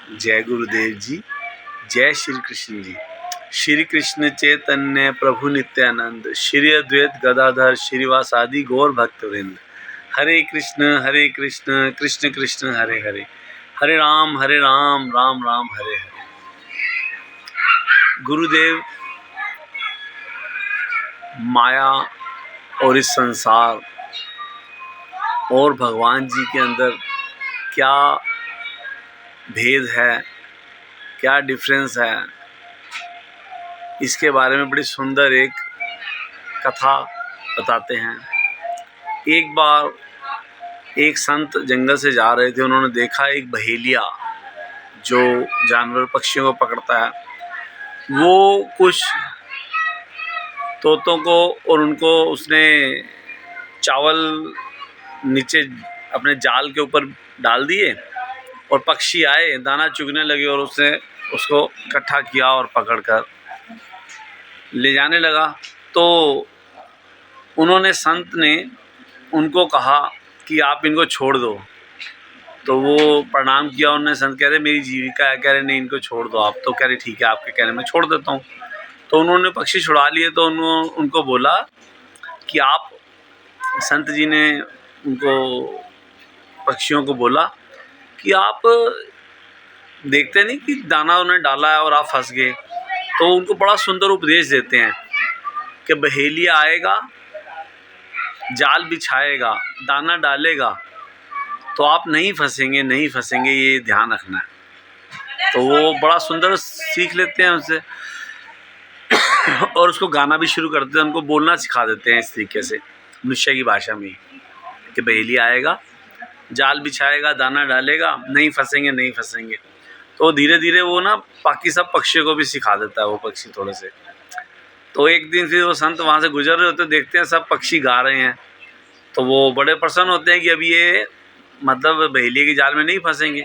जय गुरुदेव जी, जय श्री कृष्ण जी। श्री कृष्ण चैतन्य प्रभु नित्यानंद, श्री अद्वैत गदाधर श्रीवासादि गौर भक्तवृंद। हरे कृष्ण कृष्ण कृष्ण हरे हरे, हरे राम राम राम हरे हरे। गुरुदेव माया और इस संसार और भगवान जी के अंदर क्या भेद है, क्या डिफरेंस है, इसके बारे में बड़ी सुंदर एक कथा बताते हैं। एक बार एक संत जंगल से जा रहे थे। उन्होंने देखा एक बहेलिया जो जानवर पक्षियों को पकड़ता है, वो कुछ तोतों को और उनको उसने चावल नीचे अपने जाल के ऊपर डाल दिए और पक्षी आए, दाना चुगने लगे और उसने उसको इकट्ठा किया और पकड़कर ले जाने लगा। तो उन्होंने संत ने उनको कहा कि आप इनको छोड़ दो। तो वो प्रणाम किया, उन्होंने संत कह रहे मेरी जीविका है, कह रहे नहीं इनको छोड़ दो आप। तो कह रहे ठीक है आपके कहने में छोड़ देता हूँ। तो उन्होंने पक्षी छुड़ा लिए। तो उनको बोला कि आप, संत जी ने उनको पक्षियों को बोला कि आप देखते नहीं कि दाना उन्होंने डाला है और आप फंस गए। तो उनको बड़ा सुंदर उपदेश देते हैं कि बहेलिया आएगा, जाल बिछाएगा, दाना डालेगा, तो आप नहीं फंसेंगे, ये ध्यान रखना है। तो वो बड़ा सुंदर सीख लेते हैं उनसे और उसको गाना भी शुरू करते हैं, उनको बोलना सिखा देते हैं इस तरीके से मनुष्य की भाषा में कि बहेलिया आएगा, जाल बिछाएगा, दाना डालेगा, नहीं फंसेंगे। तो धीरे धीरे वो ना बाकी सब पक्षियों को भी सिखा देता है वो पक्षी थोड़े से। तो एक दिन फिर वो संत वहाँ से गुजर रहे होते, देखते हैं सब पक्षी गा रहे हैं। तो वो बड़े प्रसन्न होते हैं कि अभी ये मतलब बहेलिया की जाल में नहीं फंसेंगे।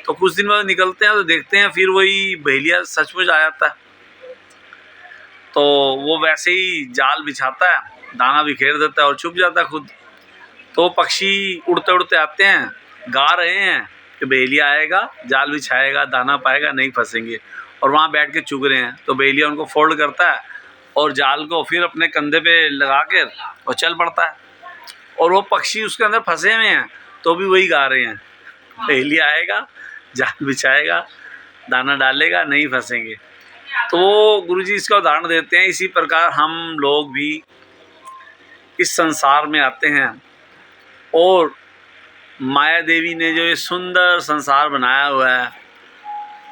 तो कुछ दिन बाद निकलते हैं तो देखते हैं फिर वही बहेलिया सचमुच आ जाता है। तो वो वैसे ही जाल बिछाता है, दाना बिखेर देता है और छुप जाता है खुद। तो पक्षी उड़ते उड़ते आते हैं, गा रहे हैं कि बहेलिया आएगा, जाल बिछाएगा, दाना पाएगा, नहीं फंसेंगे, और वहाँ बैठ के चुग रहे हैं। तो बहेलिया उनको फोल्ड करता है और जाल को फिर अपने कंधे पे लगा कर और चल पड़ता है। और वो पक्षी उसके अंदर फंसे हुए हैं तो भी वही गा रहे हैं, बहेलिया आएगा, जाल बिछाएगा, दाना डालेगा, नहीं फंसेंगे। तो गुरुजी इसका उदाहरण देते हैं, इसी प्रकार हम लोग भी इस संसार में आते हैं और माया देवी ने जो ये सुंदर संसार बनाया हुआ है,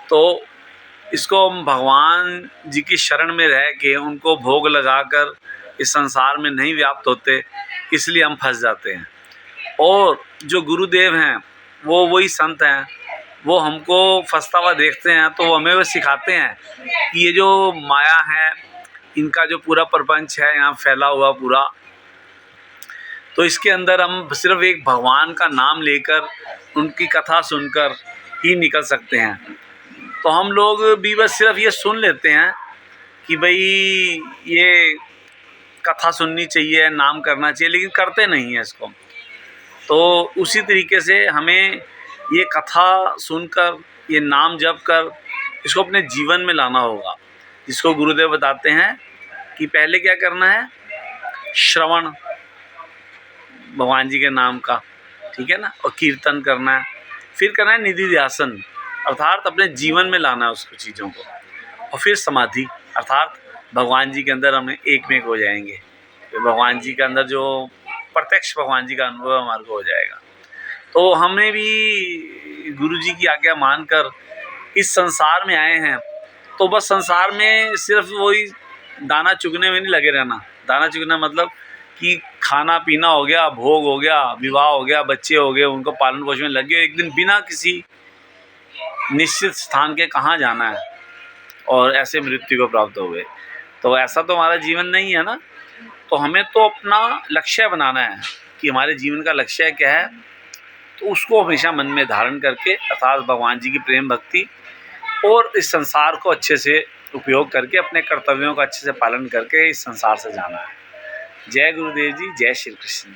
तो इसको हम भगवान जी की शरण में रह के उनको भोग लगाकर इस संसार में नहीं व्याप्त होते, इसलिए हम फंस जाते हैं। और जो गुरुदेव हैं वो वही संत हैं, वो हमको फंसता हुआ देखते हैं तो हमें वो सिखाते हैं कि ये जो माया है, इनका जो पूरा प्रपंच है यहाँ फैला हुआ पूरा, तो इसके अंदर हम सिर्फ एक भगवान का नाम लेकर उनकी कथा सुनकर ही निकल सकते हैं। तो हम लोग भी बस सिर्फ ये सुन लेते हैं कि भाई ये कथा सुननी चाहिए, नाम करना चाहिए, लेकिन करते नहीं हैं इसको। तो उसी तरीके से हमें ये कथा सुनकर, ये नाम जप कर इसको अपने जीवन में लाना होगा। जिसको गुरुदेव बताते हैं कि पहले क्या करना है, श्रवण भगवान जी के नाम का, ठीक है ना, और कीर्तन करना है, फिर करना है निधि ध्यासन, अर्थात अपने जीवन में लाना है उसको चीज़ों को, और फिर समाधि, अर्थात भगवान जी के अंदर हमें एक में हो जाएंगे। तो भगवान जी के अंदर जो प्रत्यक्ष भगवान जी का अनुभव हमारे को हो जाएगा। तो हमें भी गुरु जी की आज्ञा मानकर इस संसार में आए हैं, तो बस संसार में सिर्फ वही दाना चुगने में नहीं लगे रहना। दाना चुगना मतलब कि खाना पीना हो गया, भोग हो गया, विवाह हो गया, बच्चे हो गए, उनको पालन पोषण में लगे, एक दिन बिना किसी निश्चित स्थान के कहाँ जाना है और ऐसे मृत्यु को प्राप्त हो गए। तो ऐसा तो हमारा जीवन नहीं है ना। तो हमें तो अपना लक्ष्य बनाना है कि हमारे जीवन का लक्ष्य क्या है, तो उसको हमेशा मन में धारण करके, अर्थात भगवान जी की प्रेम भक्ति और इस संसार को अच्छे से उपयोग करके, अपने कर्तव्यों का अच्छे से पालन करके इस संसार से जाना है। जय गुरुदेव जी, जय श्री कृष्ण।